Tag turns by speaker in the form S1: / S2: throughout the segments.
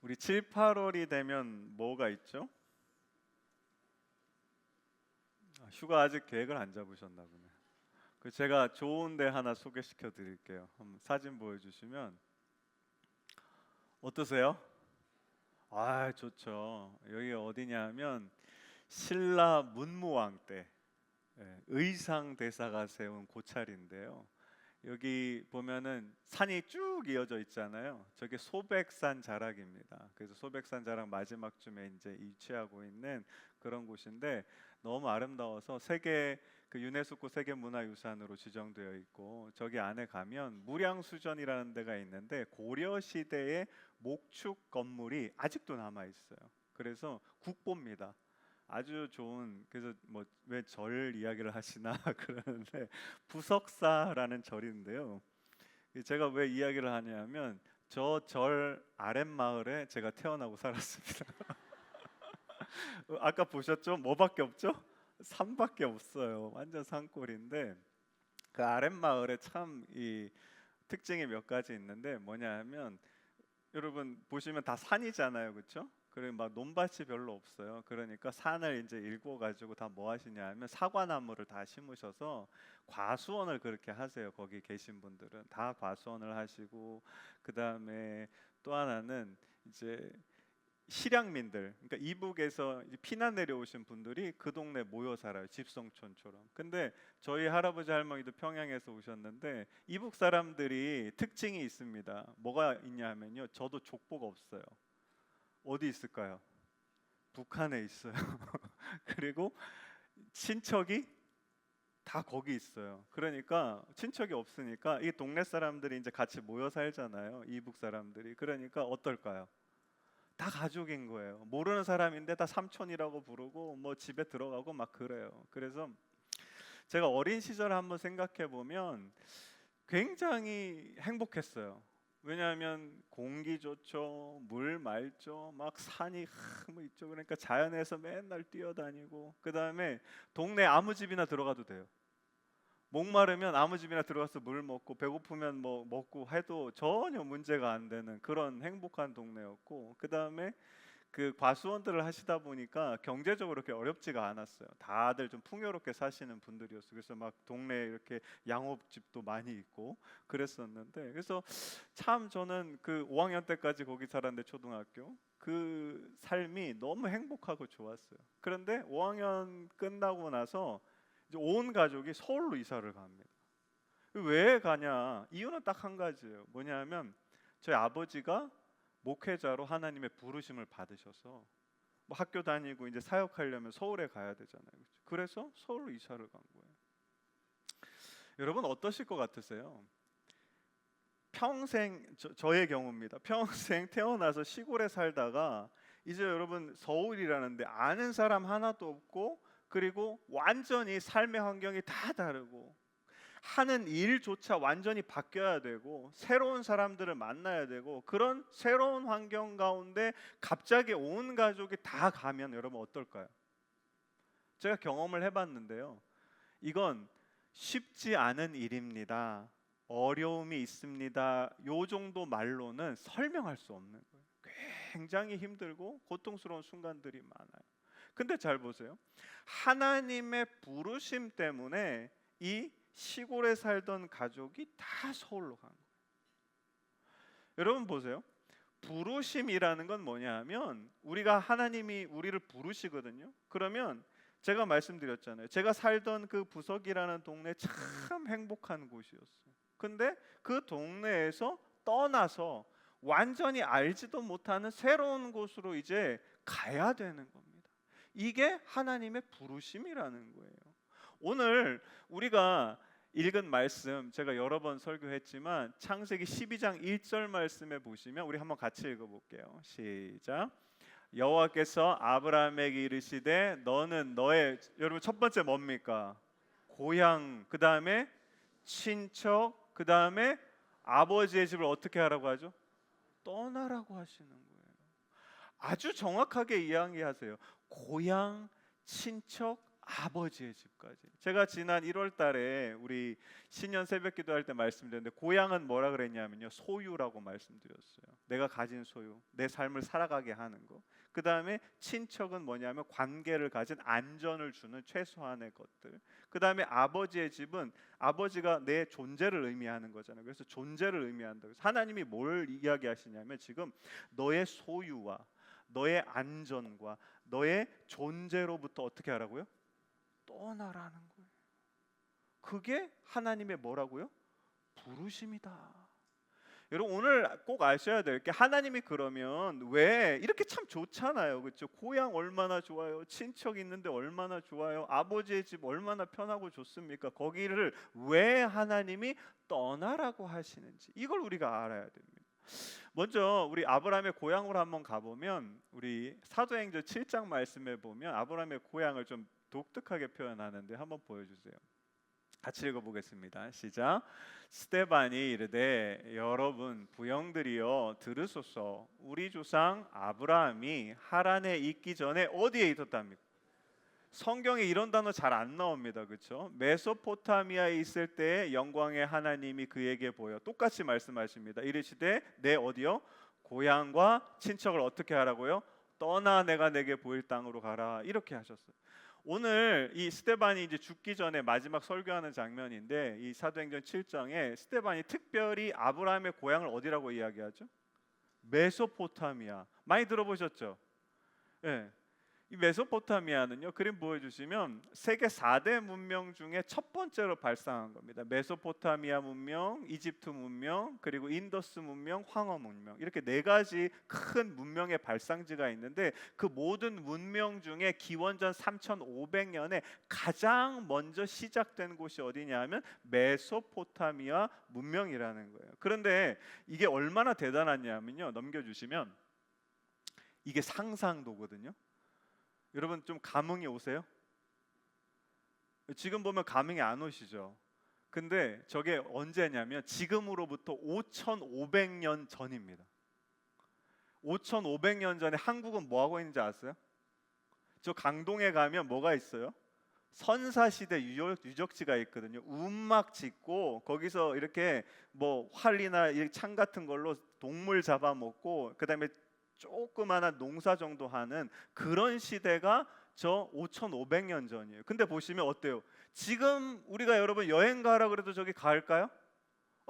S1: 우리 7, 8월이 되면 뭐가 있죠? 휴가 아직 계획을 안 잡으셨나 보네. 그 제가 좋은 데 하나 소개시켜 드릴게요. 한번 사진 보여주시면 어떠세요? 아, 좋죠. 여기 어디냐면 신라 문무왕 때 의상 대사가 세운 고찰인데요. 여기 보면은 산이 쭉 이어져 있잖아요. 저게 소백산 자락입니다. 그래서 소백산 자락 마지막쯤에 이제 위치하고 있는 그런 곳인데 너무 아름다워서 세계 그 유네스코 세계문화유산으로 지정되어 있고, 저기 안에 가면 무량수전이라는 데가 있는데 고려 시대의 목축 건물이 아직도 남아 있어요. 그래서 국보입니다. 아주 좋은, 그래서 뭐 왜 절 이야기를 하시나 그러는데 부석사라는 절인데요. 제가 왜 이야기를 하냐면 저 절 아랫마을에 제가 태어나고 살았습니다. 아까 보셨죠? 뭐밖에 없죠? 산밖에 없어요. 완전 산골인데 그 아랫마을에 참 이 특징이 몇 가지 있는데 뭐냐 하면, 여러분 보시면 다 산이잖아요, 그렇죠? 그리고 막 논밭이 별로 없어요. 그러니까 산을 이제 일궈 가지고 다 뭐 하시냐 하면 사과나무를 다 심으셔서 과수원을 그렇게 하세요. 거기 계신 분들은 다 과수원을 하시고, 그 다음에 또 하나는 이제 실향민들, 그러니까 이북에서 이제 피난 내려오신 분들이 그 동네 모여 살아요, 집성촌처럼. 근데 저희 할아버지 할머니도 평양에서 오셨는데 이북 사람들이 특징이 있습니다. 뭐가 있냐 하면요, 저도 족보가 없어요. 어디 있을까요? 북한에 있어요. 그리고 친척이 다 거기 있어요. 그러니까 친척이 없으니까 이 동네 사람들이 이제 같이 모여 살잖아요, 이북 사람들이. 그러니까 어떨까요? 다 가족인 거예요. 모르는 사람인데 다 삼촌이라고 부르고 뭐 집에 들어가고 막 그래요. 그래서 제가 어린 시절 한번 생각해 보면 굉장히 행복했어요. 왜냐하면 공기 좋죠, 물 맑죠, 막 산이 뭐 있죠. 그러니까 자연에서 맨날 뛰어다니고, 그 다음에 동네 아무 집이나 들어가도 돼요. 목마르면 아무 집이나 들어가서 물 먹고, 배고프면 뭐 먹고 해도 전혀 문제가 안 되는 그런 행복한 동네였고, 그 다음에 그 과수원들을 하시다 보니까 경제적으로 그렇게 어렵지가 않았어요. 다들 좀 풍요롭게 사시는 분들이었어요. 그래서 막 동네에 이렇게 양옥집도 많이 있고 그랬었는데, 그래서 참 저는 그 5학년 때까지 거기 살았는데, 초등학교 그 삶이 너무 행복하고 좋았어요. 그런데 5학년 끝나고 나서 이제 온 가족이 서울로 이사를 갑니다. 왜 가냐? 이유는 딱 한 가지예요. 뭐냐면 저희 아버지가 목회자로 하나님의 부르심을 받으셔서 뭐 학교 다니고 이제 사역하려면 서울에 가야 되잖아요. 그렇죠? 그래서 서울로 이사를 간 거예요. 여러분 어떠실 것 같으세요? 평생 저의 경우입니다. 평생 태어나서 시골에 살다가 이제 여러분 서울이라는데 아는 사람 하나도 없고, 그리고 완전히 삶의 환경이 다 다르고 하는 일조차 완전히 바뀌어야 되고 새로운 사람들을 만나야 되고, 그런 새로운 환경 가운데 갑자기 온 가족이 다 가면 여러분 어떨까요? 제가 경험을 해봤는데요, 이건 쉽지 않은 일입니다, 어려움이 있습니다, 요 정도 말로는 설명할 수 없는 거예요. 굉장히 힘들고 고통스러운 순간들이 많아요. 근데 잘 보세요. 하나님의 부르심 때문에 이 시골에 살던 가족이 다 서울로 간 거예요. 여러분 보세요. 부르심이라는 건 뭐냐 하면, 우리가 하나님이 우리를 부르시거든요. 그러면 제가 말씀드렸잖아요. 제가 살던 그 부석이라는 동네 참 행복한 곳이었어요. 근데 그 동네에서 떠나서 완전히 알지도 못하는 새로운 곳으로 이제 가야 되는 겁니다. 이게 하나님의 부르심이라는 거예요. 오늘 우리가 읽은 말씀, 제가 여러 번 설교했지만 창세기 12장 1절 말씀에 보시면 우리 한번 같이 읽어볼게요. 시작. 여호와께서 아브라함에게 이르시되 너는 너의, 여러분 첫 번째 뭡니까? 고향, 그 다음에 친척, 그 다음에 아버지의 집을 어떻게 하라고 하죠? 떠나라고 하시는 거예요. 아주 정확하게 이야기하세요. 고향, 친척, 아버지의 집까지. 제가 지난 1월 달에 우리 신년 새벽 기도할 때 말씀드렸는데 고향은 뭐라 그랬냐면요, 소유라고 말씀드렸어요. 내가 가진 소유, 내 삶을 살아가게 하는 거. 그 다음에 친척은 뭐냐면 관계를 가진 안전을 주는 최소한의 것들. 그 다음에 아버지의 집은 아버지가 내 존재를 의미하는 거잖아요. 그래서 존재를 의미한다. 그래서 하나님이 뭘 이야기하시냐면 지금 너의 소유와 너의 안전과 너의 존재로부터 어떻게 하라고요? 떠나라는 거예요. 그게 하나님의 뭐라고요? 부르심이다. 여러분 오늘 꼭 아셔야 될 게, 하나님이 그러면 왜 이렇게 참 좋잖아요, 그렇죠? 고향 얼마나 좋아요, 친척 있는데 얼마나 좋아요, 아버지의 집 얼마나 편하고 좋습니까? 거기를 왜 하나님이 떠나라고 하시는지 이걸 우리가 알아야 됩니다. 먼저 우리 아브라함의 고향으로 한번 가보면, 우리 사도행전 7장 말씀에 보면 아브라함의 고향을 좀 독특하게 표현하는데 한번 보여주세요. 같이 읽어보겠습니다. 시작. 스데반이 이르되 여러분 부형들이여 들으소서. 우리 조상 아브라함이 하란에 있기 전에 어디에 있었답니까? 성경에 이런 단어 잘 안 나옵니다, 그렇죠? 메소포타미아에 있을 때 영광의 하나님이 그에게 보여 똑같이 말씀하십니다. 이르시되 내 어디요? 고향과 친척을 어떻게 하라고요? 떠나 내가 내게 보일 땅으로 가라, 이렇게 하셨어요. 오늘 이 스데반이 이제 죽기 전에 마지막 설교하는 장면인데, 이 사도행전 7장에 스데반이 특별히 아브라함의 고향을 어디라고 이야기하죠? 메소포타미아. 많이 들어보셨죠? 예. 이 메소포타미아는요, 그림 보여주시면 세계 4대 문명 중에 첫 번째로 발상한 겁니다. 메소포타미아 문명, 이집트 문명, 그리고 인더스 문명, 황허 문명, 이렇게 네 가지 큰 문명의 발상지가 있는데, 그 모든 문명 중에 기원전 3500년에 가장 먼저 시작된 곳이 어디냐 하면 메소포타미아 문명이라는 거예요. 그런데 이게 얼마나 대단하냐면요, 넘겨주시면 이게 상상도거든요. 여러분 좀 감흥이 오세요? 지금 보면 감흥이 안 오시죠? 근데 저게 언제냐면 지금으로부터 5,500년 전입니다. 5,500년 전에 한국은 뭐 하고 있는지 아세요? 저 강동에 가면 뭐가 있어요? 선사시대 유적지가 있거든요. 움막 짓고 거기서 이렇게 뭐 활이나 창 같은 걸로 동물 잡아먹고, 그 다음에 조그마한 농사 정도 하는 그런 시대가 저 5,500년 전이에요. 근데 보시면 어때요? 지금 우리가 여러분 여행 가라 그래도 저기 갈까요?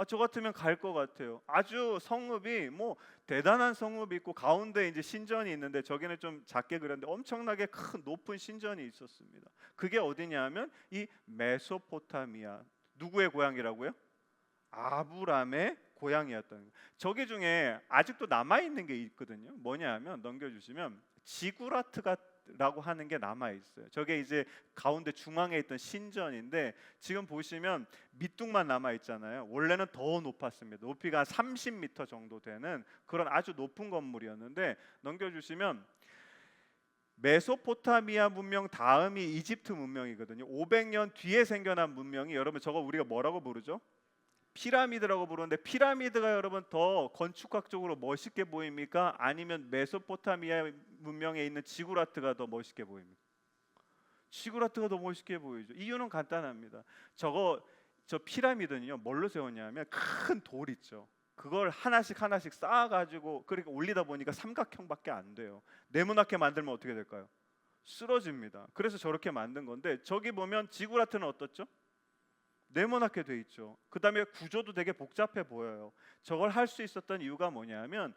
S1: 저 같으면 갈 것 같아요. 아주 성읍이 뭐 대단한 성읍이 있고 가운데 이제 신전이 있는데, 저기는 좀 작게 그렸는데 엄청나게 큰 높은 신전이 있었습니다. 그게 어디냐면 이 메소포타미아. 누구의 고향이라고요? 아브람의 고향이었던 거예요. 저기 중에 아직도 남아 있는 게 있거든요. 뭐냐면 넘겨주시면 지구라트가라고 하는 게 남아 있어요. 저게 이제 가운데 중앙에 있던 신전인데, 지금 보시면 밑둥만 남아 있잖아요. 원래는 더 높았습니다. 높이가 30m 정도 되는 그런 아주 높은 건물이었는데, 넘겨주시면 메소포타미아 문명 다음이 이집트 문명이거든요. 500년 뒤에 생겨난 문명이, 여러분 저거 우리가 뭐라고 부르죠? 피라미드라고 부르는데, 피라미드가 여러분 더 건축학적으로 멋있게 보입니까? 아니면 메소포타미아 문명에 있는 지구라트가 더 멋있게 보입니까? 지구라트가 더 멋있게 보이죠. 이유는 간단합니다. 저 피라미드는요, 뭘로 세웠냐면 큰 돌 있죠. 그걸 하나씩 하나씩 쌓아가지고 그렇게 올리다 보니까 삼각형밖에 안 돼요. 네모나게 만들면 어떻게 될까요? 쓰러집니다. 그래서 저렇게 만든 건데, 저기 보면 지구라트는 어떻죠? 네모나게 돼 있죠. 그 다음에 구조도 되게 복잡해 보여요. 저걸 할 수 있었던 이유가 뭐냐면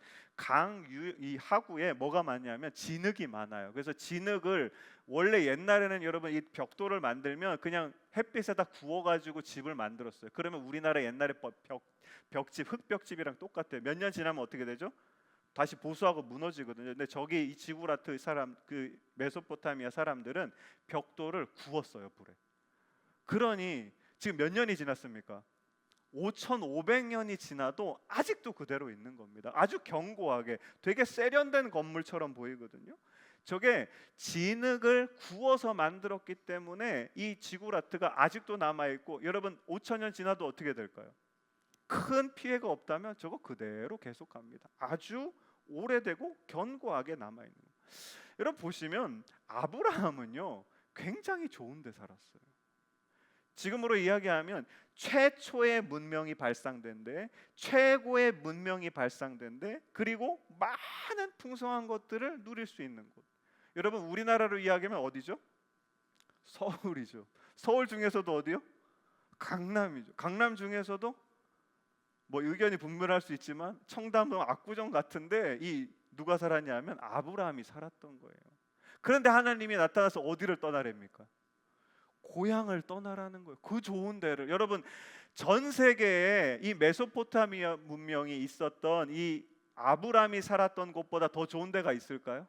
S1: 이 하구에 뭐가 많냐면 진흙이 많아요. 그래서 진흙을 원래 옛날에는 여러분 이 벽돌을 만들면 그냥 햇빛에다 구워가지고 집을 만들었어요. 그러면 우리나라 옛날에 벽집, 흙벽집이랑 똑같아요. 몇 년 지나면 어떻게 되죠? 다시 보수하고 무너지거든요. 근데 저기 이 지구라트 사람, 그 메소포타미아 사람들은 벽돌을 구웠어요, 불에. 그러니 지금 몇 년이 지났습니까? 5,500년이 지나도 아직도 그대로 있는 겁니다. 아주 견고하게 되게 세련된 건물처럼 보이거든요. 저게 진흙을 구워서 만들었기 때문에 이 지구라트가 아직도 남아있고, 여러분 5,000년 지나도 어떻게 될까요? 큰 피해가 없다면 저거 그대로 계속합니다. 아주 오래되고 견고하게 남아있는 거예요. 여러분 보시면 아브라함은요, 굉장히 좋은 데 살았어요. 지금으로 이야기하면 최초의 문명이 발상된 데, 최고의 문명이 발상된 데, 그리고 많은 풍성한 것들을 누릴 수 있는 곳. 여러분, 우리나라로 이야기하면 어디죠? 서울이죠. 서울 중에서도 어디요? 강남이죠. 강남 중에서도 뭐 의견이 분분할 수 있지만 청담동 압구정 같은데 이 누가 살았냐면 아브라함이 살았던 거예요. 그런데 하나님이 나타나서 어디를 떠나랍니까? 고향을 떠나라는 거예요. 그 좋은 데를. 여러분, 전 세계에 이 메소포타미아 문명이 있었던 이 아브라함이 살았던 곳보다 더 좋은 데가 있을까요?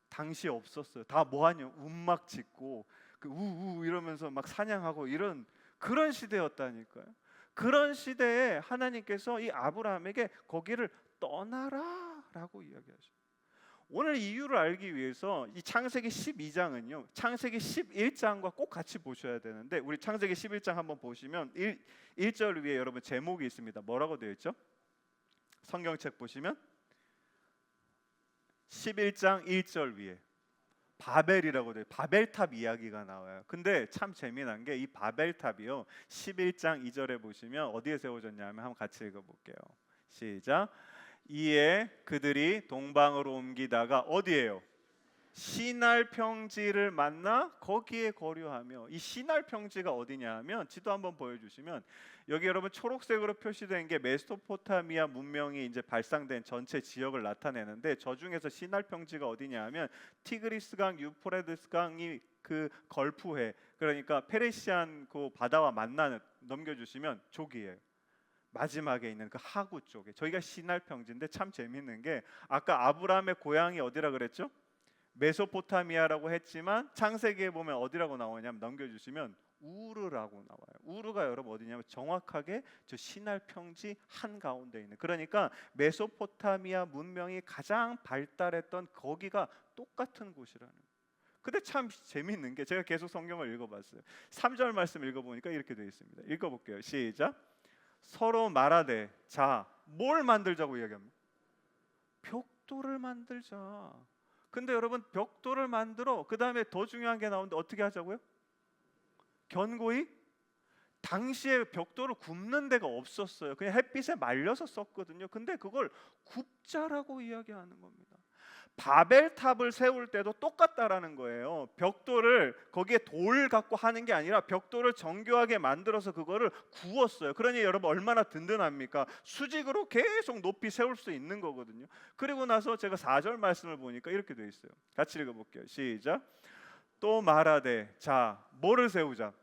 S1: 당시에 없었어요. 다 뭐하냐? 움막 짓고 그 우우 이러면서 막 사냥하고 이런 그런 시대였다니까요. 그런 시대에 하나님께서 이 아브라함에게 거기를 떠나라라고 이야기하셔요. 오늘 이유를 알기 위해서 이 창세기 12장은요. 창세기 11장과 꼭 같이 보셔야 되는데 우리 창세기 11장 한번 보시면 1절 위에 여러분 제목이 있습니다. 뭐라고 되어 있죠? 성경책 보시면 11장 1절 위에 바벨이라고 돼요. 바벨탑 이야기가 나와요. 근데 참 재미난 게 이 바벨탑이요. 11장 2절에 보시면 어디에 세워졌냐면 한번 같이 읽어볼게요. 시작. 이에 그들이 동방으로 옮기다가 어디예요? 시날 평지를 만나 거기에 거류하며. 이 시날 평지가 어디냐 하면 지도 한번 보여주시면 여기 여러분 초록색으로 표시된 게 메소포타미아 문명이 이제 발상된 전체 지역을 나타내는데 저 중에서 시날 평지가 어디냐 하면 티그리스강, 유프라데스강이 그 걸프해, 그러니까 페르시안 그 바다와 만나는, 넘겨주시면 저기예요. 마지막에 있는 그 하구 쪽에 저희가 시날 평지인데 참 재밌는 게 아까 아브라함의 고향이 어디라 그랬죠? 메소포타미아라고 했지만 창세기에 보면 어디라고 나오냐면 넘겨주시면 우르라고 나와요. 우르가 여러분 어디냐면 정확하게 저 시날 평지 한가운데 있는, 그러니까 메소포타미아 문명이 가장 발달했던 거기가 똑같은 곳이라는 거예요. 근데 참 재밌는 게 제가 계속 성경을 읽어봤어요. 3절 말씀 읽어보니까 이렇게 되어 있습니다. 읽어볼게요. 시작. 서로 말하되 자 뭘 만들자고 이야기합니다. 벽돌을 만들자. 근데 여러분 벽돌을 만들어 그 다음에 더 중요한 게 나오는데 어떻게 하자고요? 견고히. 당시에 벽돌을 굽는 데가 없었어요. 그냥 햇빛에 말려서 썼거든요. 근데 그걸 굽자라고 이야기하는 겁니다. 바벨탑을 세울 때도 똑같다라는 거예요. 벽돌을 거기에 돌 갖고 하는 게 아니라 벽돌을 정교하게 만들어서 그거를 구웠어요. 그러니 여러분 얼마나 든든합니까? 수직으로 계속 높이 세울 수 있는 거거든요. 그리고 나서 제가 4절 말씀을 보니까 이렇게 돼 있어요. 같이 읽어볼게요. 시작. 또 말하되 자 뭐를 세우자.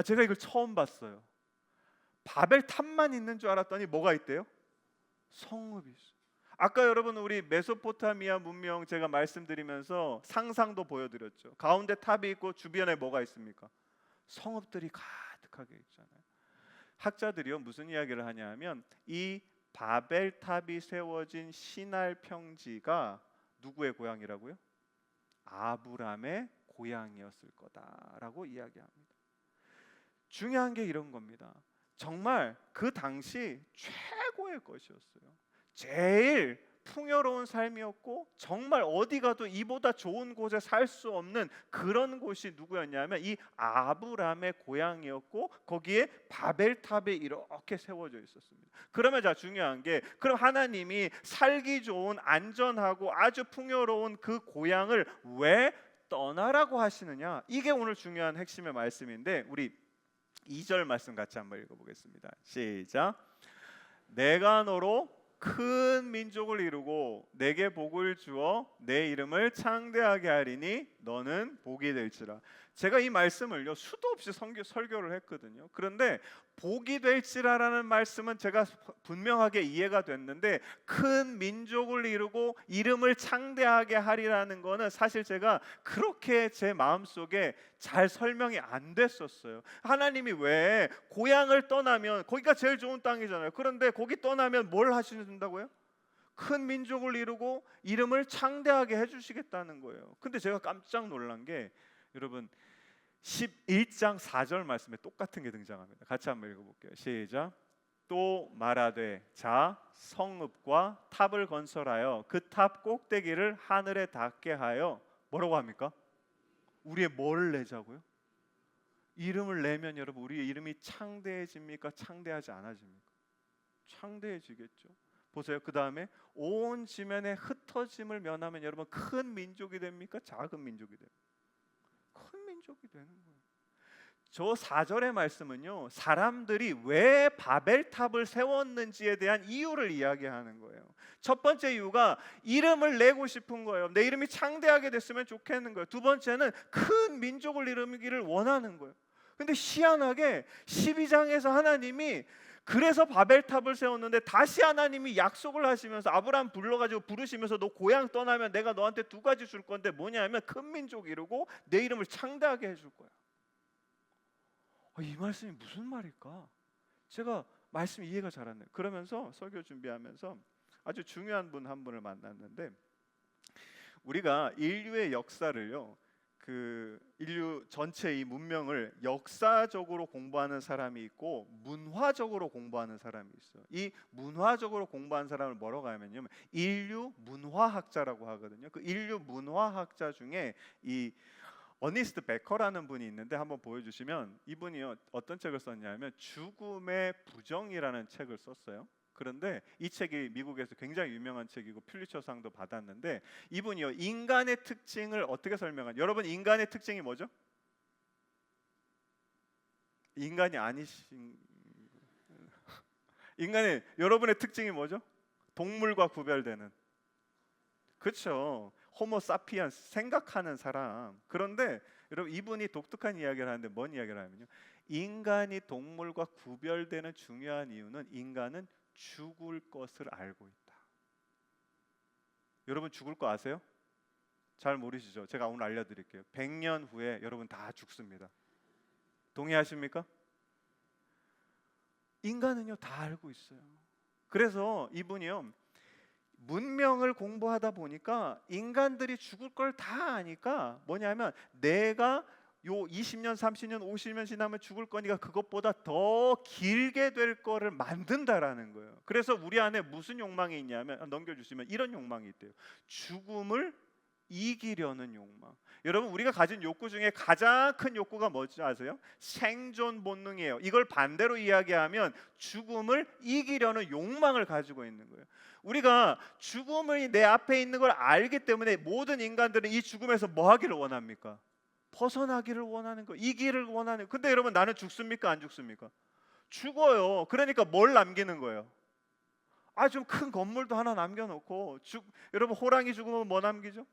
S1: 제가 이걸 처음 봤어요. 바벨탑만 있는 줄 알았더니 뭐가 있대요? 성읍이 있어요. 아까 여러분 우리 메소포타미아 문명 제가 말씀드리면서 상상도 보여드렸죠. 가운데 탑이 있고 주변에 뭐가 있습니까? 성읍들이 가득하게 있잖아요. 학자들이요 무슨 이야기를 하냐면 이 바벨탑이 세워진 시날 평지가 누구의 고향이라고요? 아브람의 고향이었을 거다라고 이야기합니다. 중요한 게 이런 겁니다. 정말 그 당시 최고의 것이었어요. 제일 풍요로운 삶이었고 정말 어디 가도 이보다 좋은 곳에 살 수 없는 그런 곳이 누구였냐면 이 아브람의 고향이었고 거기에 바벨탑이 이렇게 세워져 있었습니다. 그러면 자 중요한 게 그럼 하나님이 살기 좋은 안전하고 아주 풍요로운 그 고향을 왜 떠나라고 하시느냐? 이게 오늘 중요한 핵심의 말씀인데 우리 2절 말씀 같이 한번 읽어보겠습니다. 시작. 내가 너로 큰 민족을 이루고 내게 복을 주어 내 이름을 창대하게 하리니 너는 복이 될지라. 제가 이 말씀을요 수도 없이 설교를 했거든요. 그런데 복이 될지라라는 말씀은 제가 분명하게 이해가 됐는데 큰 민족을 이루고 이름을 창대하게 하리라는 거는 사실 제가 그렇게 제 마음속에 잘 설명이 안 됐었어요. 하나님이 왜 고향을 떠나면 거기가 제일 좋은 땅이잖아요. 그런데 거기 떠나면 뭘 하신다고요? 큰 민족을 이루고 이름을 창대하게 해주시겠다는 거예요. 근데 제가 깜짝 놀란 게 여러분 11장 4절 말씀에 똑같은 게 등장합니다. 같이 한번 읽어볼게요. 시작. 또 말하되 자 성읍과 탑을 건설하여 그 탑 꼭대기를 하늘에 닿게 하여 뭐라고 합니까? 우리의 뭘 내자고요? 이름을 내면 여러분 우리의 이름이 창대해집니까? 창대하지 않아집니까? 창대해지겠죠. 보세요. 그 다음에 온 지면에 흩어짐을 면하면 여러분 큰 민족이 됩니까? 작은 민족이 됩니까? 큰 민족이 되는 거예요. 저 4절의 말씀은요, 사람들이 왜 바벨탑을 세웠는지에 대한 이유를 이야기하는 거예요. 첫 번째 이유가 이름을 내고 싶은 거예요. 내 이름이 창대하게 됐으면 좋겠는 거예요. 두 번째는 큰 민족을 이루기를 원하는 거예요. 근데 희한하게 12장에서 하나님이 그래서 바벨탑을 세웠는데 다시 하나님이 약속을 하시면서 아브라함 불러가지고 부르시면서 너 고향 떠나면 내가 너한테 두 가지 줄 건데 뭐냐 하면 큰 민족 이루고 내 이름을 창대하게 해줄 거야. 이 말씀이 무슨 말일까? 제가 말씀 이해가 잘 안 돼요. 그러면서 설교 준비하면서 아주 중요한 분 한 분을 만났는데, 우리가 인류의 역사를요, 그 인류 전체 이 문명을 역사적으로 공부하는 사람이 있고 문화적으로 공부하는 사람이 있어요. 이 문화적으로 공부하는 사람을 뭐라고 하면요, 인류 문화학자라고 하거든요. 그 인류 문화학자 중에 이 어니스트 베커라는 분이 있는데 한번 보여주시면, 이분이요 어떤 책을 썼냐면 죽음의 부정이라는 책을 썼어요. 그런데 이 책이 미국에서 굉장히 유명한 책이고 퓰리처상도 받았는데, 이분이요 인간의 특징을 어떻게 설명한? 여러분 인간의 특징이 뭐죠? 인간이 아니신 인간의 여러분의 특징이 뭐죠? 동물과 구별되는, 그렇죠. 호모 사피엔스, 생각하는 사람. 그런데 여러분 이분이 독특한 이야기를 하는데 뭔 이야기를 하면요, 인간이 동물과 구별되는 중요한 이유는 인간은 죽을 것을 알고 있다. 여러분 죽을 거 아세요? 잘 모르시죠? 제가 오늘 알려드릴게요. 100년 후에 여러분 다 죽습니다. 동의하십니까? 인간은요 다 알고 있어요. 그래서 이분이요 문명을 공부하다 보니까 인간들이 죽을 걸 다 아니까 뭐냐면 내가 요 20년, 30년, 50년 지나면 죽을 거니까 그것보다 더 길게 될 거를 만든다라는 거예요. 그래서 우리 안에 무슨 욕망이 있냐면, 넘겨주시면 이런 욕망이 있대요. 죽음을 이기려는 욕망. 여러분 우리가 가진 욕구 중에 가장 큰 욕구가 뭔지 아세요? 생존 본능이에요. 이걸 반대로 이야기하면 죽음을 이기려는 욕망을 가지고 있는 거예요. 우리가 죽음이 내 앞에 있는 걸 알기 때문에 모든 인간들은 이 죽음에서 뭐 하기를 원합니까? 벗어나기를 원하는 거, 이기를 원하는 거. 근데 여러분 나는 죽습니까? 안 죽습니까? 죽어요. 그러니까 뭘 남기는 거예요? 좀 큰 건물도 하나 남겨놓고 여러분 호랑이 죽으면 뭐 남기죠?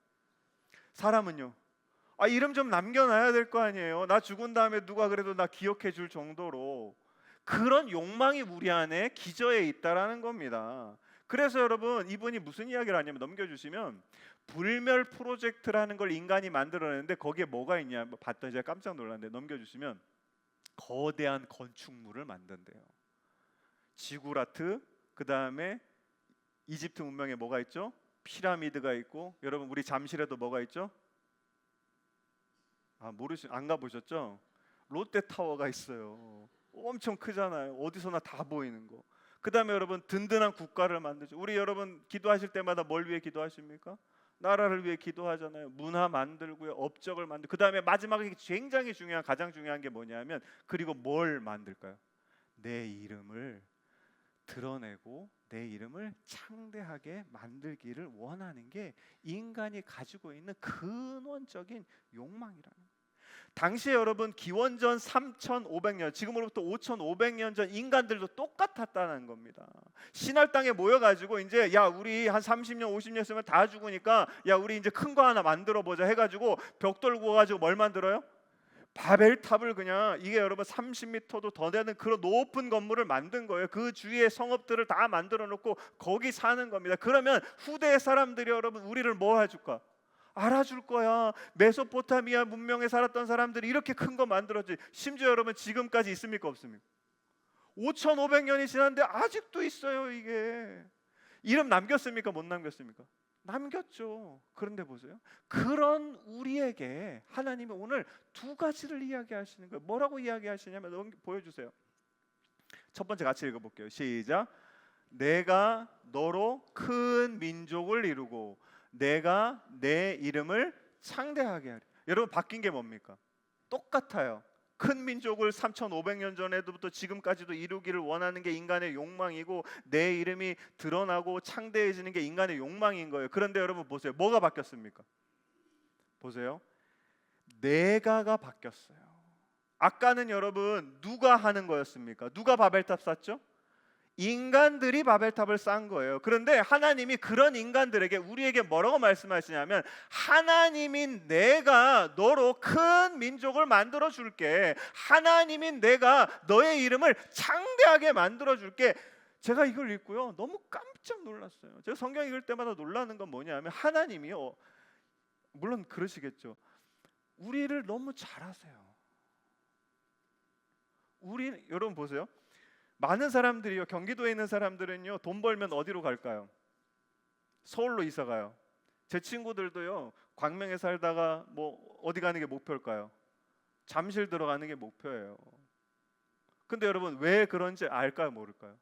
S1: 사람은요? 이름 좀 남겨놔야 될 거 아니에요. 나 죽은 다음에 누가 그래도 나 기억해 줄 정도로. 그런 욕망이 우리 안에 기저에 있다라는 겁니다. 그래서 여러분 이분이 무슨 이야기를 하냐면, 넘겨주시면 불멸 프로젝트라는 걸 인간이 만들어냈는데 거기에 뭐가 있냐 봤더니 제가 깜짝 놀랐는데, 넘겨주시면 거대한 건축물을 만든대요. 지구라트, 그 다음에 이집트 문명에 뭐가 있죠? 피라미드가 있고, 여러분 우리 잠실에도 뭐가 있죠? 안 가보셨죠? 롯데타워가 있어요. 엄청 크잖아요. 어디서나 다 보이는 거. 그 다음에 여러분 든든한 국가를 만들죠. 우리 여러분 기도하실 때마다 뭘 위해 기도하십니까? 나라를 위해 기도하잖아요. 문화 만들고요, 업적을 만들고, 그 다음에 마지막에 굉장히 중요한, 가장 중요한 게 뭐냐면, 그리고 뭘 만들까요? 내 이름을 드러내고 내 이름을 창대하게 만들기를 원하는 게 인간이 가지고 있는 근원적인 욕망이라는 거예요. 당시에 여러분 기원전 3,500년, 지금으로부터 5,500년 전 인간들도 똑같았다는 겁니다. 신할 땅에 모여가지고 이제 우리 한 30년 50년 있으면 다 죽으니까 우리 이제 큰 거 하나 만들어 보자 해가지고 벽돌 구워가지고 뭘 만들어요? 바벨탑을, 그냥 이게 여러분 30m도 더 되는 그런 높은 건물을 만든 거예요. 그 주위에 성읍들을 다 만들어 놓고 거기 사는 겁니다. 그러면 후대의 사람들이 여러분 우리를 뭐 해줄까? 알아줄 거야. 메소포타미아 문명에 살았던 사람들이 이렇게 큰 거 만들었지. 심지어 여러분 지금까지 있습니까? 없습니까? 5,500년이 지났는데 아직도 있어요. 이게 이름 남겼습니까? 못 남겼습니까? 남겼죠. 그런데 보세요. 그런 우리에게 하나님이 오늘 두 가지를 이야기하시는 거예요. 뭐라고 이야기하시냐면, 보여주세요. 첫 번째 같이 읽어볼게요. 시작. 내가 너로 큰 민족을 이루고 내가 내 이름을 창대하게 하리. 여러분 바뀐 게 뭡니까? 똑같아요. 큰 민족을 3,500년 전에부터 지금까지도 이루기를 원하는 게 인간의 욕망이고 내 이름이 드러나고 창대해지는 게 인간의 욕망인 거예요. 그런데 여러분 보세요. 뭐가 바뀌었습니까? 보세요. 내가가 바뀌었어요. 아까는 여러분 누가 하는 거였습니까? 누가 바벨탑 쌓죠? 인간들이 바벨탑을 쌓은 거예요. 그런데 하나님이 그런 인간들에게 우리에게 뭐라고 말씀하시냐면 하나님인 내가 너로 큰 민족을 만들어 줄게. 하나님인 내가 너의 이름을 창대하게 만들어 줄게. 제가 이걸 읽고요 너무 깜짝 놀랐어요. 제가 성경 읽을 때마다 놀라는 건 뭐냐면 하나님이요, 물론 그러시겠죠, 우리를 너무 잘하세요. 여러분 보세요. 많은 사람들이요, 경기도에 있는 사람들은요 돈 벌면 어디로 갈까요? 서울로 이사 가요. 제 친구들도요 광명에 살다가 뭐 어디 가는 게 목표일까요? 잠실 들어가는 게 목표예요. 근데 여러분 왜 그런지 알까요, 모를까요?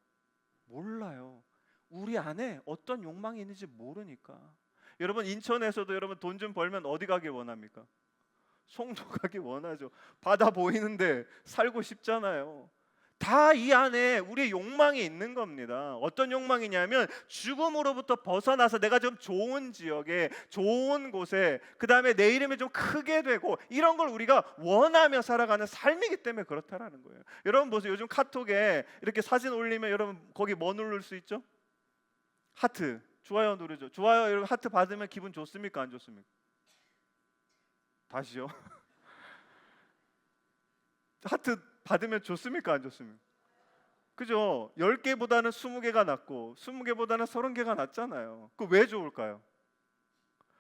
S1: 몰라요. 우리 안에 어떤 욕망이 있는지 모르니까. 여러분 인천에서도 여러분 돈 좀 벌면 어디 가길 원합니까? 송도 가기 원하죠. 바다 보이는데 살고 싶잖아요. 다 이 안에 우리의 욕망이 있는 겁니다. 어떤 욕망이냐면 죽음으로부터 벗어나서 내가 좀 좋은 지역에, 좋은 곳에, 그 다음에 내 이름이 좀 크게 되고, 이런 걸 우리가 원하며 살아가는 삶이기 때문에 그렇다라는 거예요. 여러분 보세요. 요즘 카톡에 이렇게 사진 올리면 여러분 거기 뭐 누를 수 있죠? 하트, 좋아요 누르죠. 좋아요, 여러분 하트 받으면 기분 좋습니까, 안 좋습니까? 다시요. 하트 받으면 좋습니까, 안 좋습니까? 그죠? 10개보다는 20개가 낫고 20개보다는 30개가 낫잖아요. 그 왜 좋을까요?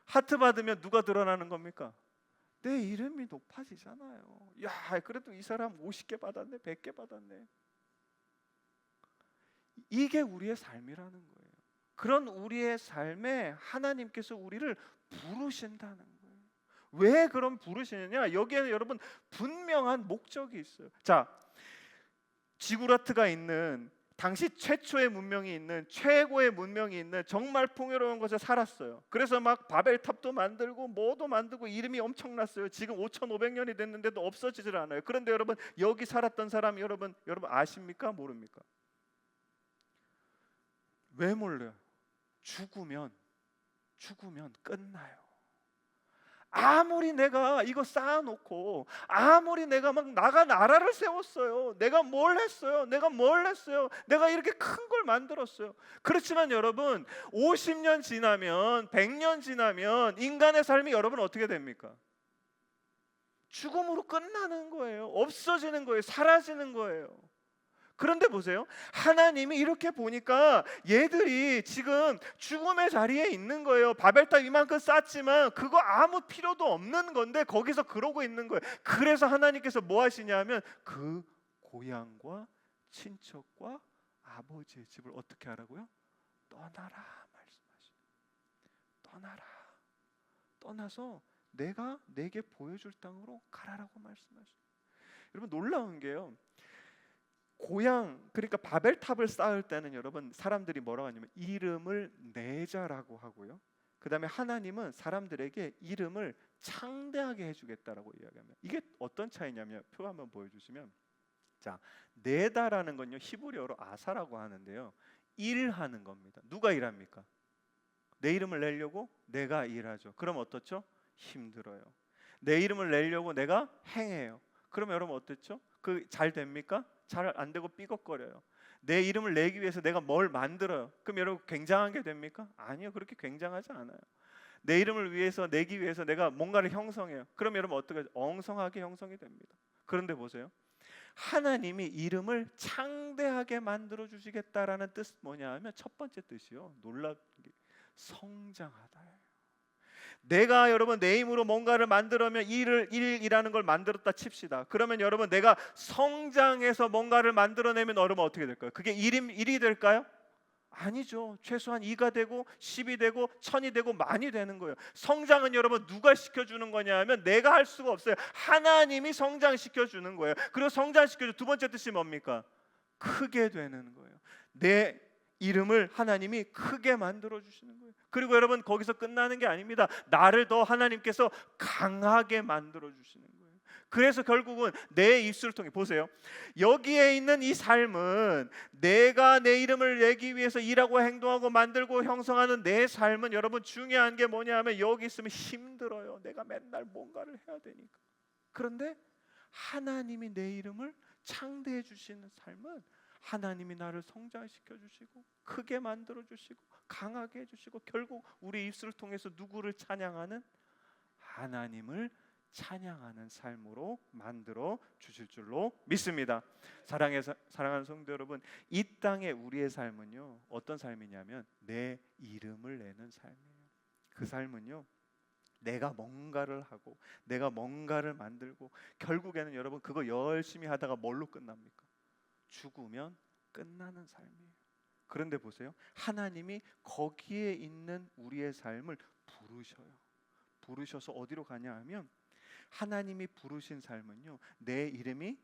S1: 하트 받으면 누가 드러나는 겁니까? 내 이름이 높아지잖아요. 야, 그래도 이 사람 50개 받았네, 100개 받았네. 이게 우리의 삶이라는 거예요. 그런 우리의 삶에 하나님께서 우리를 부르신다는 거예요. 왜 그런 부르시느냐? 여기에는 여러분 분명한 목적이 있어요. 자, 지구라트가 있는 당시 최초의 문명이 있는, 최고의 문명이 있는 정말 풍요로운 곳에 살았어요. 그래서 막 바벨탑도 만들고 뭐도 만들고 이름이 엄청났어요. 지금 5,500년이 됐는데도 없어지질 않아요. 그런데 여러분 여기 살았던 사람 여러분 아십니까? 모릅니까? 왜 몰라요? 죽으면 끝나요. 아무리 내가 이거 쌓아놓고, 아무리 내가 막 나라를 세웠어요, 내가 뭘 했어요, 내가 이렇게 큰 걸 만들었어요. 그렇지만 여러분 50년 지나면, 100년 지나면 인간의 삶이 여러분 어떻게 됩니까? 죽음으로 끝나는 거예요. 없어지는 거예요. 사라지는 거예요. 그런데 보세요. 하나님이 이렇게 보니까 얘들이 지금 죽음의 자리에 있는 거예요. 바벨탑 이만큼 쌓지만 그거 아무 필요도 없는 건데 거기서 그러고 있는 거예요. 그래서 하나님께서 뭐 하시냐면 그 고향과 친척과 아버지의 집을 어떻게 하라고요? 떠나라 말씀하시죠. 떠나서 내가 내게 보여줄 땅으로 가라라고 말씀하시죠. 여러분 놀라운 게요, 고향, 그러니까 바벨탑을 쌓을 때는 여러분 사람들이 뭐라고 하냐면 이름을 내자라고 하고요, 그 다음에 하나님은 사람들에게 이름을 창대하게 해주겠다라고 이야기합니다. 이게 어떤 차이냐면 표 한번 보여주시면, 자, 내다라는 건요 히브리어로 아사라고 하는데요, 일하는 겁니다. 누가 일합니까? 내 이름을 내려고 내가 일하죠. 그럼 어떻죠? 힘들어요. 내 이름을 내려고 내가 행해요. 그러면 여러분 어떻죠? 그 잘 됩니까? 잘 안 되고 삐걱거려요. 내 이름을 내기 위해서 내가 뭘 만들어요. 그럼 여러분 굉장한 게 됩니까? 아니요, 그렇게 굉장하지 않아요. 내 이름을 위해서, 내기 위해서 내가 뭔가를 형성해요. 그럼 여러분 어떻게 하죠? 엉성하게 형성이 됩니다. 그런데 보세요, 하나님이 이름을 창대하게 만들어 주시겠다라는 뜻은 뭐냐 하면 첫 번째 뜻이요, 놀랍게 성장하다. 내가 여러분 내 힘으로 뭔가를 만들면 일이라는 걸 만들었다 칩시다. 그러면 여러분 내가 성장해서 뭔가를 만들어내면 여러분 어떻게 될까요? 그게 일이 될까요? 아니죠. 최소한 2가 되고 10이 되고 1000이 되고 만이 되는 거예요. 성장은 여러분 누가 시켜주는 거냐 하면 내가 할 수가 없어요. 하나님이 성장시켜주는 거예요. 그리고 성장시켜주 두 번째 뜻이 뭡니까? 크게 되는 거예요. 내 이름을 하나님이 크게 만들어 주시는 거예요. 그리고 여러분 거기서 끝나는 게 아닙니다. 나를 더 하나님께서 강하게 만들어 주시는 거예요. 그래서 결국은 내 입술을 통해 보세요. 여기에 있는 이 삶은 내가 내 이름을 내기 위해서 일하고 행동하고 만들고 형성하는 내 삶은 여러분 중요한 게 뭐냐 하면 여기 있으면 힘들어요. 내가 맨날 뭔가를 해야 되니까. 그런데 하나님이 내 이름을 창대해 주시는 삶은 하나님이 나를 성장시켜 주시고 크게 만들어 주시고 강하게 해 주시고 결국 우리 입술을 통해서 누구를 찬양하는 하나님을 찬양하는 삶으로 만들어 주실 줄로 믿습니다. 사랑하는 성도 여러분, 이 땅에 우리의 삶은요 어떤 삶이냐면 내 이름을 내는 삶이에요. 그 삶은요 내가 뭔가를 하고 내가 뭔가를 만들고 결국에는 여러분 그거 열심히 하다가 뭘로 끝납니까? 죽으면 끝나는 삶이에요. 그런데 보세요, 하나님이 거기에 있는 우리의 삶을 부르셔서 어디로 가냐 하면 하나님이 부르신 삶은요 내 이름이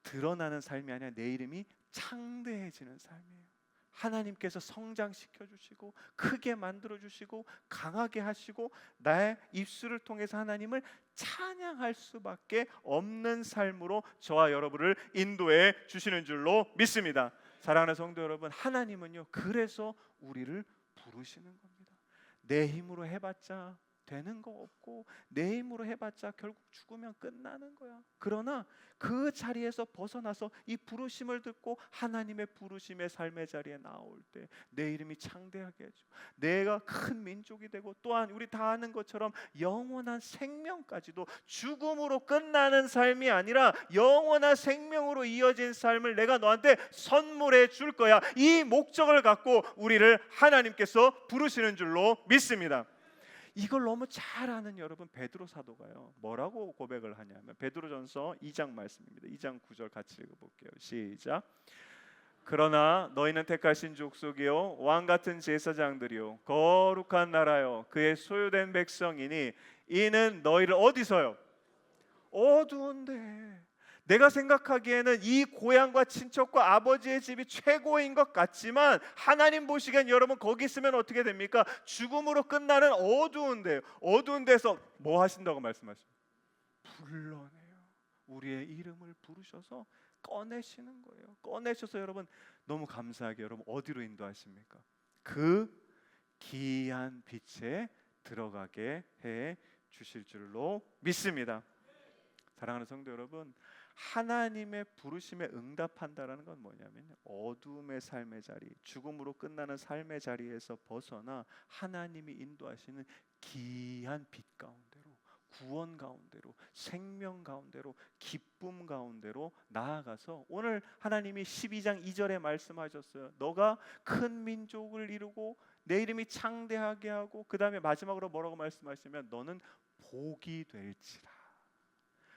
S1: 드러나는 삶이 아니라 내 이름이 창대해지는 삶이에요. 하나님께서 성장시켜 주시고 크게 만들어 주시고 강하게 하시고 나의 입술을 통해서 하나님을 찬양할 수밖에 없는 삶으로 저와 여러분을 인도해 주시는 줄로 믿습니다. 사랑하는 성도 여러분, 하나님은요 그래서 우리를 부르시는 겁니다. 내 힘으로 해봤자 되는 거 없고 내 힘으로 해봤자 결국 죽으면 끝나는 거야. 그러나 그 자리에서 벗어나서 이 부르심을 듣고 하나님의 부르심의 삶의 자리에 나올 때 내 이름이 창대하게 해줘. 내가 큰 민족이 되고 또한 우리 다 아는 것처럼 영원한 생명까지도 죽음으로 끝나는 삶이 아니라 영원한 생명으로 이어진 삶을 내가 너한테 선물해 줄 거야. 이 목적을 갖고 우리를 하나님께서 부르시는 줄로 믿습니다. 이걸 너무 잘 아는 여러분 베드로 사도가요 뭐라고 고백을 하냐면 베드로전서 2장 말씀입니다. 2장 9절 같이 읽어볼게요. 시작. 그러나 너희는 택하신 족속이요 왕같은 제사장들이요 거룩한 나라요 그의 소유된 백성이니 이는 너희를 어디서요? 어두운데. 내가 생각하기에는 이 고향과 친척과 아버지의 집이 최고인 것 같지만 하나님 보시기엔 여러분 거기 있으면 어떻게 됩니까? 죽음으로 끝나는 어두운 데서 뭐 하신다고 말씀하십니까? 불러내요. 우리의 이름을 부르셔서 꺼내시는 거예요. 꺼내셔서 여러분 너무 감사하게 여러분 어디로 인도하십니까? 그 기이한 빛에 들어가게 해 주실 줄로 믿습니다. 사랑하는 성도 여러분, 하나님의 부르심에 응답한다라는 건 뭐냐면 어둠의 삶의 자리, 죽음으로 끝나는 삶의 자리에서 벗어나 하나님이 인도하시는 기이한 빛 가운데로, 구원 가운데로, 생명 가운데로, 기쁨 가운데로 나아가서 오늘 하나님이 12장 2절에 말씀하셨어요. 너가 큰 민족을 이루고 내 이름이 창대하게 하고 그 다음에 마지막으로 뭐라고 말씀하시면 너는 복이 될지라.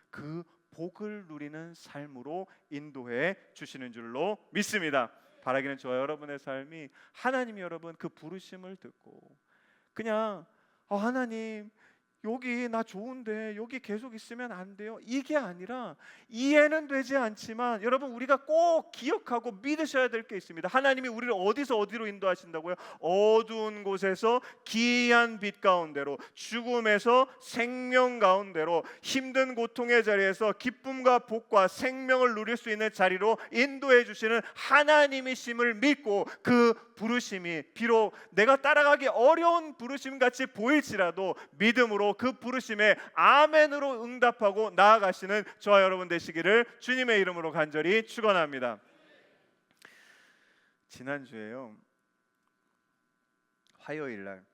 S1: 그 복을 누리는 삶으로 인도해 주시는 줄로 믿습니다. 바라기는 저와 여러분의 삶이 하나님이 여러분 그 부르심을 듣고 그냥 하나님 여기 나 좋은데 여기 계속 있으면 안 돼요. 이게 아니라 이해는 되지 않지만 여러분 우리가 꼭 기억하고 믿으셔야 될 게 있습니다. 하나님이 우리를 어디서 어디로 인도하신다고요? 어두운 곳에서 기이한 빛 가운데로, 죽음에서 생명 가운데로, 힘든 고통의 자리에서 기쁨과 복과 생명을 누릴 수 있는 자리로 인도해 주시는 하나님이심을 믿고 그 부르심이 비록 내가 따라가기 어려운 부르심 같이 보일지라도 믿음으로 그 부르심에 아멘으로 응답하고 나아가시는 저와 여러분 되시기를 주님의 이름으로 간절히 축원합니다. 지난주에요 화요일 날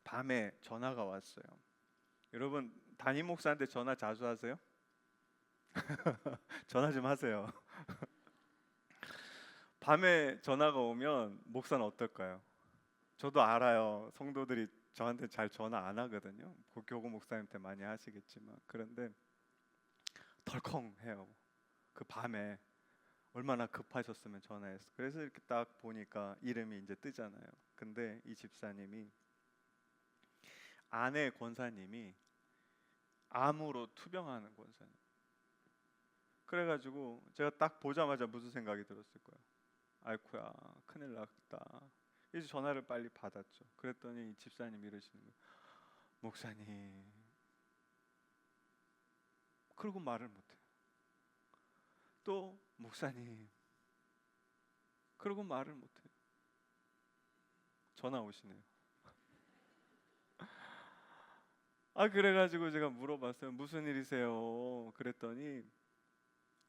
S1: 밤에 전화가 왔어요. 여러분 담임 목사한테 전화 자주 하세요? 전화 좀 하세요. 밤에 전화가 오면 목사는 어떨까요? 저도 알아요. 성도들이 저한테 잘 전화 안 하거든요. 교구 목사님한테 많이 하시겠지만 그런데 덜컹해요. 그 밤에 얼마나 급하셨으면 전화했어. 그래서 이렇게 딱 보니까 이름이 이제 뜨잖아요. 근데 이 집사님이 아내 권사님이 암으로 투병하는 권사님. 그래가지고 제가 딱 보자마자 무슨 생각이 들었을 거예요? 아이쿠야 큰일 났다. 그래서 전화를 빨리 받았죠. 그랬더니 이 집사님이 이러시는 거예요. 목사님, 그러고 말을 못해요. 또 목사님, 그러고 말을 못해요. 전화 오시네요. 그래가지고 제가 물어봤어요. 무슨 일이세요? 그랬더니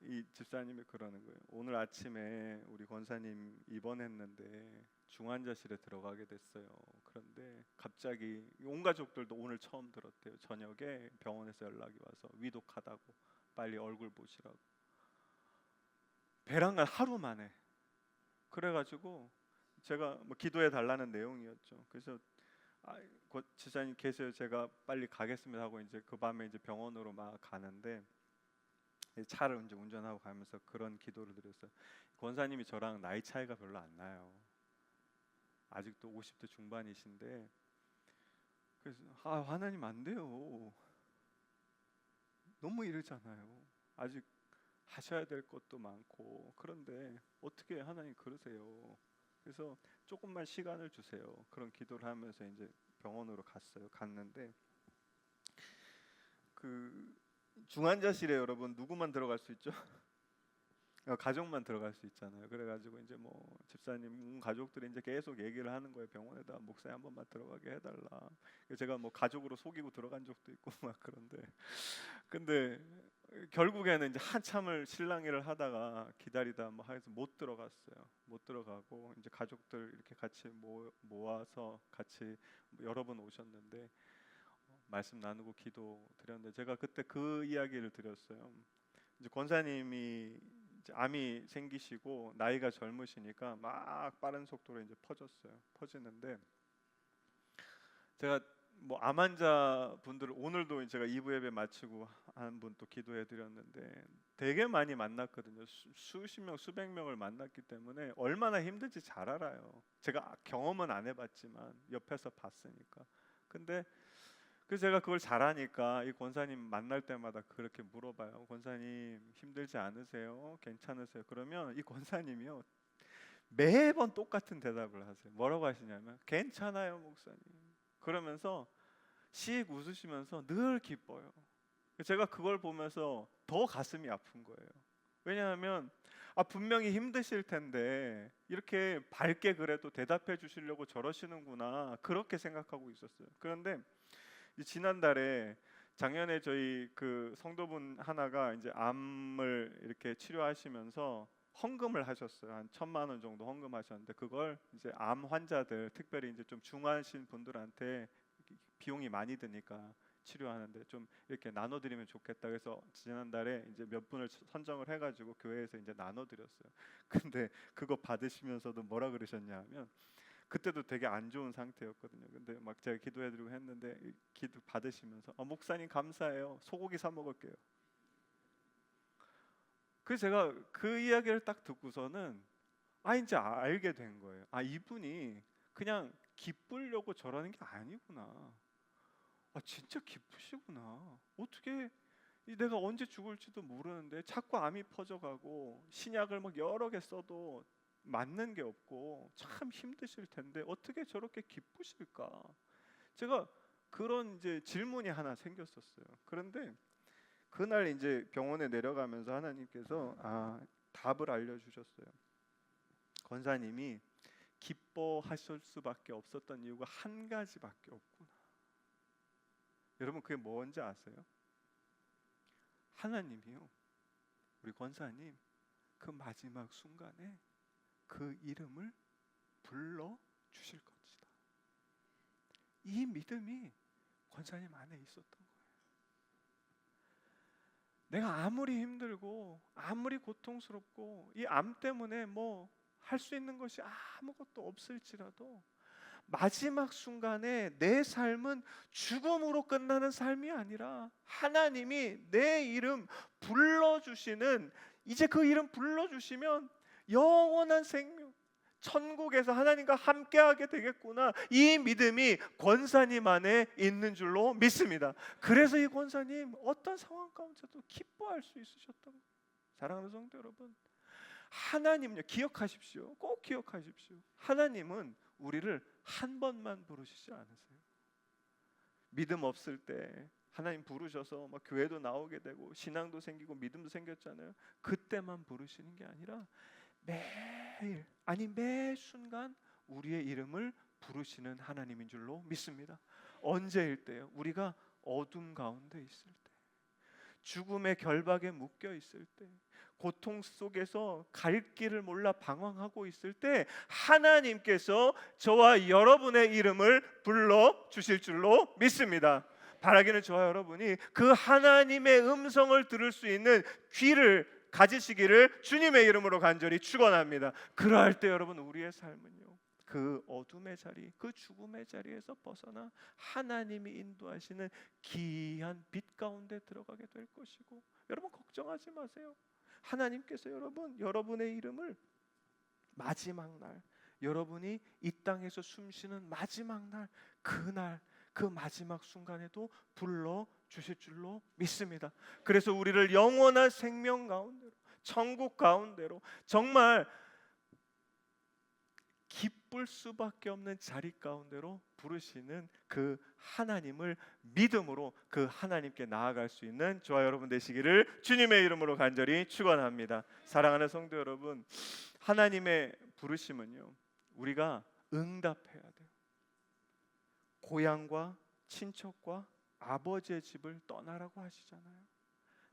S1: 이 집사님이 그러는 거예요. 오늘 아침에 우리 권사님 입원했는데 중환자실에 들어가게 됐어요. 그런데 갑자기 온 가족들도 오늘 처음 들었대요. 저녁에 병원에서 연락이 와서 위독하다고 빨리 얼굴 보시라고. 배란간 하루 만에. 그래가지고 제가 뭐 기도해 달라는 내용이었죠. 그래서 집사님 계세요. 제가 빨리 가겠습니다 하고 이제 그 밤에 이제 병원으로 막 가는데 차를 이제 운전하고 가면서 그런 기도를 드렸어요. 권사님이 저랑 나이 차이가 별로 안 나요. 아직도 50대 중반이신데 그래서 하나님 안 돼요. 너무 이르잖아요. 아직 하셔야 될 것도 많고 그런데 어떻게 하나님 그러세요. 그래서 조금만 시간을 주세요. 그런 기도를 하면서 이제 병원으로 갔는데 그 중환자실에 여러분 누구만 들어갈 수 있죠? 가족만 들어갈 수 있잖아요. 그래가지고 이제 뭐 집사님 가족들이 이제 계속 얘기를 하는 거예요. 병원에다 목사님 한 번만 들어가게 해달라. 제가 뭐 가족으로 속이고 들어간 적도 있고 막 그런데 근데 결국에는 이제 한참을 실랑이를 하다가 기다리다 뭐 해서 못 들어갔어요. 못 들어가고 이제 가족들 이렇게 같이 모아서 같이 여러 분 오셨는데 말씀 나누고 기도 드렸는데 제가 그때 그 이야기를 드렸어요. 이제 권사님이 이제 암이 생기시고 나이가 젊으시니까 막 빠른 속도로 이제 퍼지는데 제가 뭐 암 환자 분들을 오늘도 제가 2부 예배 마치고 한 분 또 기도해 드렸는데 되게 많이 만났거든요. 수십 명, 수백 명을 만났기 때문에 얼마나 힘든지 잘 알아요. 제가 경험은 안 해봤지만 옆에서 봤으니까. 근데 그래서 제가 그걸 잘하니까 이 권사님 만날 때마다 그렇게 물어봐요. 권사님 힘들지 않으세요? 괜찮으세요? 그러면 이 권사님이요 매번 똑같은 대답을 하세요. 뭐라고 하시냐면 괜찮아요 목사님. 그러면서 씩 웃으시면서 늘 기뻐요. 제가 그걸 보면서 더 가슴이 아픈 거예요. 왜냐하면 분명히 힘드실 텐데 이렇게 밝게 그래도 대답해 주시려고 저러시는구나 그렇게 생각하고 있었어요. 그런데 지난달에 작년에 저희 그 성도분 하나가 이제 암을 이렇게 치료하시면서 헌금을 하셨어요. 한 1,000만 원 정도 헌금하셨는데 그걸 이제 암 환자들 특별히 이제 좀 중하신 분들한테 비용이 많이 드니까 치료하는데 좀 이렇게 나눠드리면 좋겠다. 그래서 지난달에 이제 몇 분을 선정을 해가지고 교회에서 이제 나눠드렸어요. 근데 그거 받으시면서도 뭐라 그러셨냐면 그때도 되게 안 좋은 상태였거든요. 근데 막 제가 기도해드리고 했는데 기도 받으시면서 목사님 감사해요. 소고기 사 먹을게요. 그래서 제가 그 이야기를 딱 듣고서는 이제 알게 된 거예요. 이분이 그냥 기쁘려고 저러는 게 아니구나. 진짜 기쁘시구나. 어떻게 내가 언제 죽을지도 모르는데 자꾸 암이 퍼져가고 신약을 막 여러 개 써도 맞는 게 없고 참 힘드실 텐데 어떻게 저렇게 기쁘실까? 제가 그런 이제 질문이 하나 생겼었어요. 그런데 그날 이제 병원에 내려가면서 하나님께서 답을 알려주셨어요. 권사님이 기뻐하실 수밖에 없었던 이유가 한 가지밖에 없구나. 여러분 그게 뭔지 아세요? 하나님이요 우리 권사님 그 마지막 순간에 그 이름을 불러 주실 것이다. 이 믿음이 권사님 안에 있었던 거예요. 내가 아무리 힘들고 아무리 고통스럽고 이 암 때문에 뭐 할 수 있는 것이 아무것도 없을지라도 마지막 순간에 내 삶은 죽음으로 끝나는 삶이 아니라 하나님이 내 이름 불러주시는 이제 그 이름 불러주시면 영원한 생명 천국에서 하나님과 함께하게 되겠구나. 이 믿음이 권사님 안에 있는 줄로 믿습니다. 그래서 이 권사님 어떤 상황 가운데도 기뻐할 수 있으셨던 거예요. 사랑하는 성도 여러분, 하나님요, 기억하십시오. 꼭 기억하십시오. 하나님은 우리를 한 번만 부르시지 않으세요. 믿음 없을 때 하나님 부르셔서 막 교회도 나오게 되고 신앙도 생기고 믿음도 생겼잖아요. 그때만 부르시는 게 아니라 매일, 아니 매 순간 우리의 이름을 부르시는 하나님인 줄로 믿습니다. 언제일 때요? 우리가 어둠 가운데 있을 때, 죽음의 결박에 묶여 있을 때, 고통 속에서 갈 길을 몰라 방황하고 있을 때 하나님께서 저와 여러분의 이름을 불러 주실 줄로 믿습니다. 바라기는 저와 여러분이 그 하나님의 음성을 들을 수 있는 귀를 가지시기를 주님의 이름으로 간절히 축원합니다. 그러할 때 여러분, 우리의 삶은요, 그 어둠의 자리, 그 죽음의 자리에서 벗어나 하나님이 인도하시는 귀한 빛 가운데 들어가게 될 것이고, 여러분 걱정하지 마세요. 하나님께서 여러분의 이름을 마지막 날, 여러분이 이 땅에서 숨쉬는 마지막 날, 그날, 그 마지막 순간에도 불러 주실 줄로 믿습니다. 그래서 우리를 영원한 생명 가운데로, 천국 가운데로, 정말 기쁠 수밖에 없는 자리 가운데로 부르시는 그 하나님을 믿음으로 그 하나님께 나아갈 수 있는 저와 여러분 되시기를 주님의 이름으로 간절히 축원합니다. 사랑하는 성도 여러분, 하나님의 부르심은요, 우리가 응답해야 돼요. 고향과 친척과 아버지의 집을 떠나라고 하시잖아요.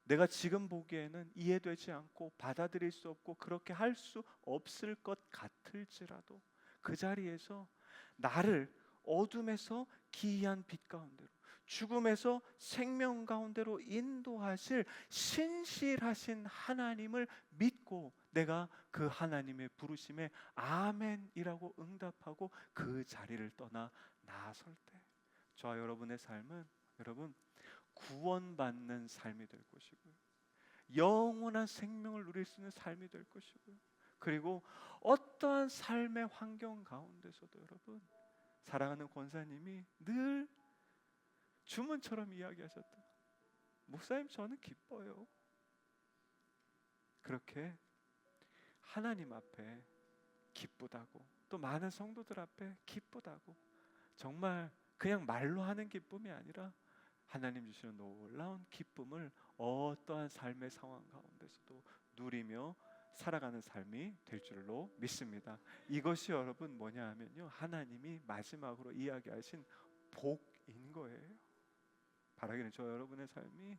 S1: 내가 지금 보기에는 이해되지 않고 받아들일 수 없고 그렇게 할 수 없을 것 같을지라도 그 자리에서 나를 어둠에서 기이한 빛 가운데로, 죽음에서 생명 가운데로 인도하실 신실하신 하나님을 믿고 내가 그 하나님의 부르심에 아멘이라고 응답하고 그 자리를 떠나 나설 때 저와 여러분의 삶은, 여러분, 구원받는 삶이 될 것이고요, 영원한 생명을 누릴 수 있는 삶이 될 것이고요, 그리고 어떠한 삶의 환경 가운데서도 여러분, 사랑하는 권사님이 늘 주문처럼 이야기하셨다. 목사님, 저는 기뻐요. 그렇게 하나님 앞에 기쁘다고, 또 많은 성도들 앞에 기쁘다고, 정말 그냥 말로 하는 기쁨이 아니라 하나님 주시는 놀라운 기쁨을 어떠한 삶의 상황 가운데서도 누리며 살아가는 삶이 될 줄로 믿습니다. 이것이 여러분 뭐냐 하면요, 하나님이 마지막으로 이야기하신 복인 거예요. 바라기는 저 여러분의 삶이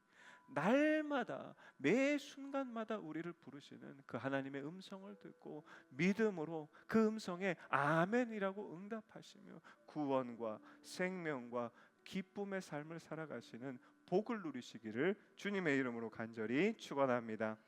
S1: 날마다 매 순간마다 우리를 부르시는 그 하나님의 음성을 듣고 믿음으로 그 음성에 아멘이라고 응답하시며 구원과 생명과 기쁨의 삶을 살아가시는 복을 누리시기를 주님의 이름으로 간절히 축원합니다.